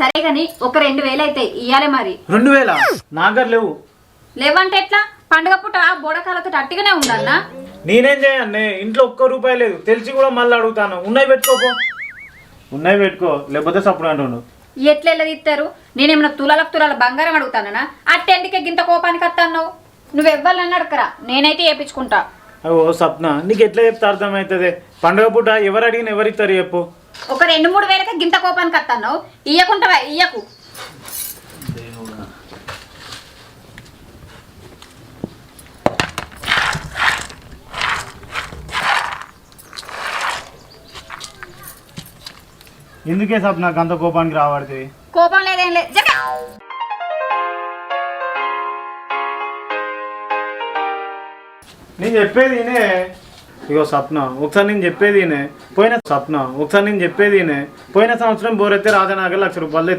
సరే కానీ ఒక 2000 అయితే ఇయ్యాలి మరి. 2000 నా దగ్గర లేవు. లేవంటే ఎట్లా? పండుగ పూట బోడకాలతో అట్టిగానే ఉందన్నా. నేనేం చేయన్నే, ఇంట్లో ₹1 లేదు. తెలిసి కూడా మళ్ళీ అడుగుతాను. ఉన్నాయి పెట్టుకోపో. ఉన్నాయి పెట్టుకో, లేకపోతే సప్పుడు అంటుండు. ఎట్లా తీస్తారు? నేనేమన్నా తులాల బంగారం అడుగుతానా? అట్టెందుకే గింత కోపానికి వస్తాను? నువ్వు ఎవ్వాలని అడగరా, నేనైతే వేయించుకుంటా. ఓ సప్న, నీకు ఎట్లా చెప్తే అర్థమవుతుంది? పండుగ పూట ఎవరు అడిగిన ఎవరిస్తారు చెప్పు. ఒక 2-3 వేలకే గింత కోపానికి వస్తాను. ఇయ్యకుంటావా? ఇయ్యకు. ఎందుకే సప్న అంత కోపానికి రాబడుతుంది? కోపం లేదేం లేదు. నేను చెప్పేది ఈయనే. ఇగో సప్న, ఒకసారి నేను చెప్పేది ఈయనే. పోయిన సంవత్సరం బోరెత్తే రాజనాగర్ ₹1,00,000